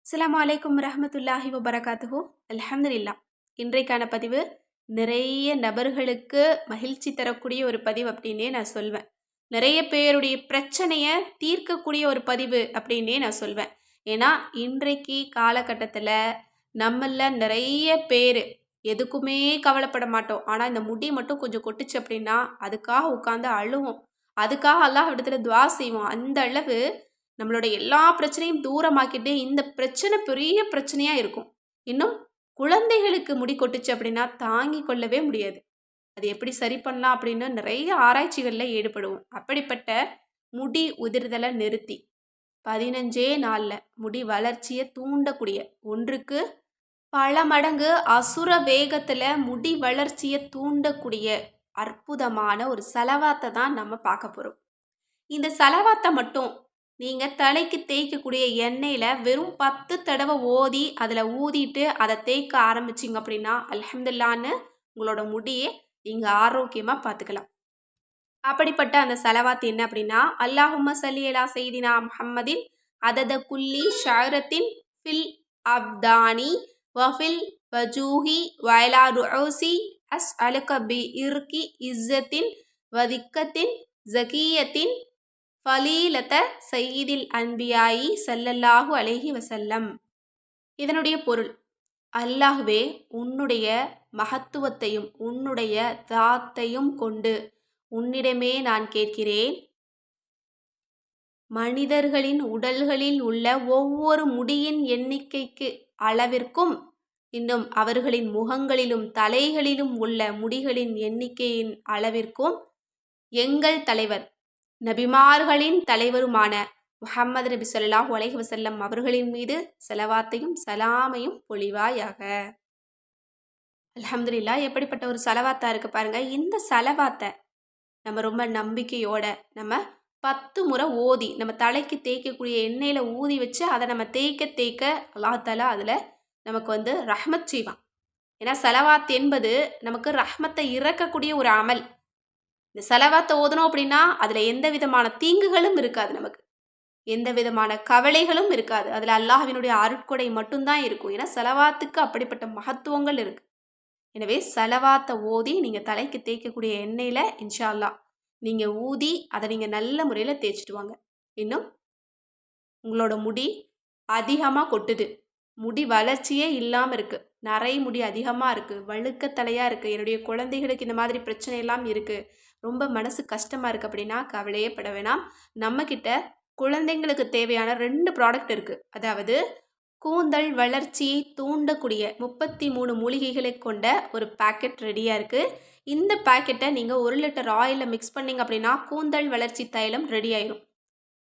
அஸ்ஸலாமு அலைக்கும் ரஹ்மத்துல்லாஹி வபரகாத்துஹு. அல்ஹம்துலில்லா. இன்றைக்கான பதிவு நிறைய நபர்களுக்கு மகிழ்ச்சி தரக்கூடிய ஒரு பதிவு அப்படின்னே நான் சொல்வேன். நிறைய பேருடைய பிரச்சனைய தீர்க்கக்கூடிய ஒரு பதிவு அப்படின்னே நான் சொல்வேன். ஏன்னா இன்றைக்கு காலகட்டத்தில் நம்மள நிறைய பேர் எதுக்குமே கவலைப்பட மாட்டோம். ஆனால் இந்த முடி மட்டும் கொஞ்சம் கொட்டுச்சு அப்படின்னா அதுக்காக உட்காந்து அழுவோம். அதுக்காக அல்லாஹ் இடத்துல துவா செய்வோம். அந்த அளவு நம்மளோட எல்லா பிரச்சனையும் தூரமாக்கிட்டு இந்த பிரச்சனை பெரிய பிரச்சனையா இருக்கும். இன்னும் குழந்தைகளுக்கு முடி கொட்டுச்சு அப்படின்னா தாங்கிக் கொள்ளவே முடியாது. அது எப்படி சரி பண்ணலாம் அப்படின்னு நிறைய ஆராய்ச்சிகள்ல ஈடுபடுவோம். அப்படிப்பட்ட முடி உதிர்தலை நிறுத்தி 15 நாள்ல முடி வளர்ச்சியை தூண்டக்கூடிய ஒன்றுக்கு பல மடங்கு அசுர வேகத்துல முடி வளர்ச்சியை தூண்டக்கூடிய அற்புதமான ஒரு செலவாத்தை தான் நம்ம பார்க்க போறோம். இந்த செலவாத்தை மட்டும் நீங்க தலைக்கு தேய்க்கக்கூடிய எண்ணெயில வெறும் 10 தடவை ஓதி அதில் ஊதிட்டு அதை தேய்க்க ஆரம்பிச்சிங்க அப்படின்னா அல்ஹம்துலில்லாஹ்னு உங்களோட முடியை நீங்க ஆரோக்கியமா பார்த்துக்கலாம். அப்படிப்பட்ட அந்த செலவாத் என்ன அப்படின்னா அல்லாஹும்ம சல்லி அலா சையிதினா முஹம்மதின் அதத குல்லி ஷஅரத்தின் ஃபில் அப்தானி வஃபில் வஜூஹி வயலா ருஊசி அஸ் அலுக பி இர்கி இஸ்ஸத்தின் வதிக்கத்தின் ஜகியத்தின் ஃபலீலத சையீதில் அன்பியாயி ஸல்லல்லாஹு அலைஹி வஸல்லம். இதனுடைய பொருள், அல்லாஹ்வே உன்னுடைய மகத்துவத்தையும் உன்னுடைய தாத்தையும் கொண்டு உன்னிடமே நான் கேட்கிறேன். மனிதர்களின் உடல்களில் உள்ள ஒவ்வொரு முடியின் எண்ணிக்கைக்கு அளவிற்கும் இன்னும் அவர்களின் முகங்களிலும் தலைகளிலும் உள்ள முடிகளின் எண்ணிக்கையின் அளவிற்கும் எங்கள் தலைவர் நபிமார்களின் தலைவருமான முஹம்மது நபி ஸல்லல்லாஹு அலைஹி வஸல்லம் அவர்களின் மீது ஸலவாத்தையும் சலாமையும் பொழிவாயாக. அல்ஹம்துலில்லாஹ். எப்படிப்பட்ட ஒரு ஸலவாத்தா இருக்கு பாருங்க. இந்த ஸலவாத்தை நம்ம ரொம்ப நம்பிக்கையோட நம்ம 10 முறை ஓதி நம்ம தலைக்கு தேய்க்கக்கூடிய எண்ணெயில் ஊதி வச்சு அதை நம்ம தேய்க்க தேய்க்க அல்லாஹ் தஆலா அதில் நமக்கு ரஹ்மத் செய்வான். ஏன்னா ஸலவாத் என்பது நமக்கு ரஹ்மத்தை இறக்கக்கூடிய ஒரு அமல். இந்த ஸலவாத்தை ஓதணும் அப்படின்னா அதில் எந்த விதமான தீங்குகளும் இருக்காது, நமக்கு எந்த விதமான கவலைகளும் இருக்காது. அதில் அல்லாஹ்வினுடைய அருட்கொடை மட்டும்தான் இருக்கும். ஏன்னா ஸலவாத்துக்கு அப்படிப்பட்ட மகத்துவங்கள் இருக்கு. எனவே ஸலவாத்தை ஓதி நீங்கள் தலைக்கு தேய்க்கக்கூடிய எண்ணெயில் இன்ஷா அல்லாஹ் நீங்கள் ஊதி அதை நீங்கள் நல்ல முறையில் தேய்ச்சிட்டு வாங்க. இன்னும் உங்களோட முடி அதிகமாக கொட்டுது, முடி வளர்ச்சியே இல்லாமல் இருக்குது, நரை முடி அதிகமாக இருக்குது, வழுக்க தலையாக இருக்குது, என்னுடைய குழந்தைகளுக்கு இந்த மாதிரி பிரச்சனை எல்லாம் இருக்குது, ரொம்ப மனசு கஷ்டமாக இருக்குது அப்படின்னா கவலையே பட வேணாம். நம்மக்கிட்ட குழந்தைங்களுக்கு தேவையான 2 ப்ராடக்ட் இருக்குது. அதாவது கூந்தல் வளர்ச்சியை தூண்டக்கூடிய 33 மூலிகைகளை கொண்ட ஒரு பேக்கெட் ரெடியாக இருக்குது. இந்த பேக்கெட்டை நீங்கள் 1 லிட்டர் ஆயிலில் மிக்ஸ் பண்ணிங்க அப்படின்னா கூந்தல் வளர்ச்சி தைலம் ரெடி ஆயிடும்.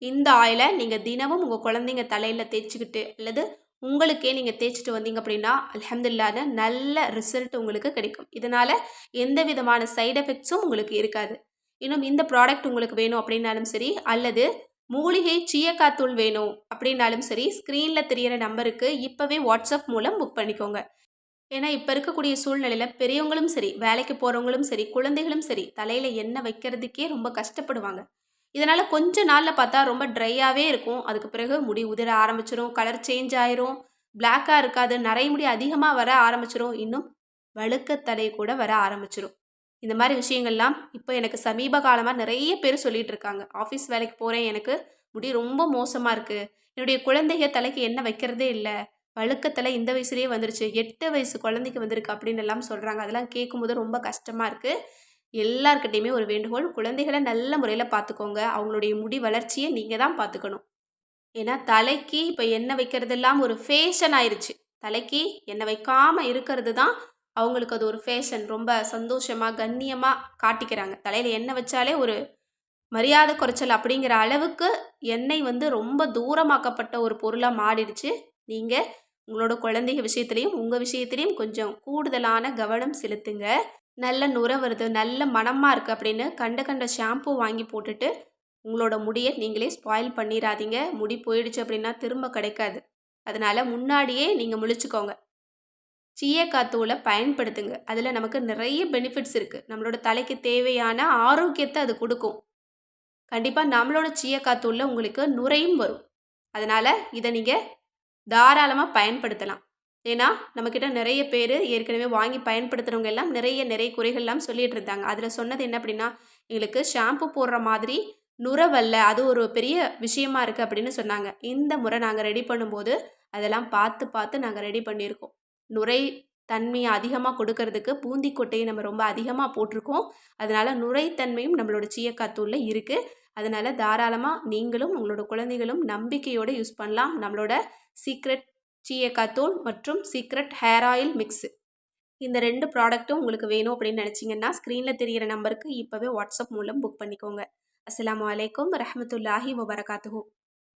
இந்த ஆயிலை நீங்கள் தினமும் உங்கள் குழந்தைங்க தலையில் தேய்ச்சிக்கிட்டு அல்லது உங்களுக்கே நீங்கள் தேய்ச்சிட்டு வந்தீங்க அப்படின்னா அல்ஹம்துலில்லாஹ் நல்ல ரிசல்ட் உங்களுக்கு கிடைக்கும். இதனால் எந்த விதமான சைடு எஃபெக்ட்ஸும் உங்களுக்கு இருக்காது. இன்னும் இந்த ப்ராடக்ட் உங்களுக்கு வேணும் அப்படின்னாலும் சரி, அல்லது மூலிகை சீயக்காத்தூள் வேணும் அப்படின்னாலும் சரி, ஸ்க்ரீனில் தெரியிற நம்பருக்கு இப்போவே வாட்ஸ்அப் மூலம் புக் பண்ணிக்கோங்க. ஏன்னா இப்போ இருக்கக்கூடிய சூழ்நிலையில் பெரியவங்களும் சரி, வேலைக்கு போகிறவங்களும் சரி, குழந்தைகளும் சரி, தலையில் எண்ணெய் வைக்கிறதுக்கே ரொம்ப கஷ்டப்படுவாங்க. இதனால் கொஞ்ச நாளில் பார்த்தா ரொம்ப ட்ரையாகவே இருக்கும். அதுக்கு பிறகு முடி உதிர ஆரம்பிச்சிடும், கலர் சேஞ்ச் ஆயிரும், பிளாக்காக இருக்காது, நரை முடி அதிகமாக வர ஆரம்பிச்சிடும், இன்னும் வழுக்கத்தடை கூட வர ஆரம்பிச்சிடும். இந்த மாதிரி விஷயங்கள்லாம் இப்போ எனக்கு சமீப காலமாக நிறைய பேர் சொல்லிகிட்டு இருக்காங்க. ஆஃபீஸ் வேலைக்கு போகிறேன், எனக்கு முடி ரொம்ப மோசமாக இருக்குது, என்னுடைய குழந்தைங்க தலைக்கு எண்ணெய் வைக்கிறதே இல்லை, வழுக்கத்தலை இந்த வயசுலேயே வந்துருச்சு, 8 வயசு குழந்தைக்கு வந்திருக்கு அப்படின்னு எல்லாம் சொல்கிறாங்க. அதெல்லாம் கேட்கும்போது ரொம்ப கஷ்டமாக இருக்குது. எல்லார்கிட்டையுமே ஒரு வேண்டுகோள், குழந்தைகளை நல்ல முறையில் பார்த்துக்கோங்க. அவங்களுடைய முடி வளர்ச்சியை நீங்கள் தான் பார்த்துக்கணும். ஏன்னா தலைக்கு இப்போ எண்ணெய் வைக்கிறதெல்லாம் ஒரு ஃபேஷன் ஆயிடுச்சு. தலைக்கு எண்ணெய் வைக்காமல் இருக்கிறது தான் அவங்களுக்கு அது ஒரு ஃபேஷன். ரொம்ப சந்தோஷமாக கண்ணியமாக காட்டிக்கிறாங்க. தலையில் எண்ணெய் வச்சாலே ஒரு மரியாதை குறைச்சல் அப்படிங்கிற அளவுக்கு எண்ணெய் ரொம்ப தூரமாக்கப்பட்ட ஒரு பொருளாக மாறிடுச்சு. நீங்கள் உங்களோட குழந்தைங்க விஷயத்துலையும் உங்கள் விஷயத்துலையும் கொஞ்சம் கூடுதலான கவனம் செலுத்துங்க. நல்ல நுரை வருது, நல்ல மணமாக இருக்குது அப்படின்னு கண்ட கண்ட ஷாம்பு வாங்கி போட்டுட்டு உங்களோட முடியை நீங்களே ஸ்பாயில் பண்ணிடாதீங்க. முடி போயிடுச்சு அப்படின்னா திரும்ப கிடைக்காது. அதனால் முன்னாடியே நீங்கள் முழிச்சுக்கோங்க. சீயக்காத்தூளை பயன்படுத்துங்க. அதில் நமக்கு நிறைய பெனிஃபிட்ஸ் இருக்குது. நம்மளோட தலைக்கு தேவையான ஆரோக்கியத்தை அது கொடுக்கும். கண்டிப்பாக நம்மளோட சீயக்காத்தூளில் உங்களுக்கு நுரையும் வரும். அதனால் இதை நீங்கள் தாராளமாக பயன்படுத்தலாம். ஏன்னா, நம்மக்கிட்ட நிறைய பேர் ஏற்கனவே வாங்கி பயன்படுத்துகிறவங்க எல்லாம் நிறைய குறைகள்லாம் சொல்லிட்டு இருந்தாங்க. அதில் சொன்னது என்ன அப்படின்னா, எங்களுக்கு ஷாம்பு போடுற மாதிரி நுர வரல. அது ஒரு பெரிய விஷயமா இருக்குது அப்படின்னு சொன்னாங்க. இந்த முறை நாங்கள் ரெடி பண்ணும்போது அதெல்லாம் பார்த்து நாங்க ரெடி பண்ணியிருக்கோம். நுரை தன்மைய அதிகமா கொடுக்கறதுக்கு பூந்தி கொட்டைய நம்ம ரொம்ப அதிகமா போட்டிருக்கோம். அதனால நுரை தன்மையும் நம்மளோட சீயக்காய் தூள்ல இருக்கு. அதனால தாராளமா நீங்களும், உங்களோட குழந்தைகளும் நம்பிக்கையோட யூஸ் பண்ணலாம். நம்மளோட சீக்ரெட் சீயக்காய் தூள் மற்றும் சீக்ரெட் ஹேர் ஆயில் மிக்ஸ். இந்த 2 ப்ராடக்ட்டும் உங்களுக்கு வேணும் அப்படின்னு நினைச்சீங்கன்னா, ஸ்க்ரீன்ல தெரியிற நம்பருக்கு இப்பவே வாட்ஸ்அப் மூலம் புக் பண்ணிக்கோங்க. அஸ்ஸலாமு அலைக்கும் வரஹ்மத்துல்லாஹி வபரகாத்துஹு.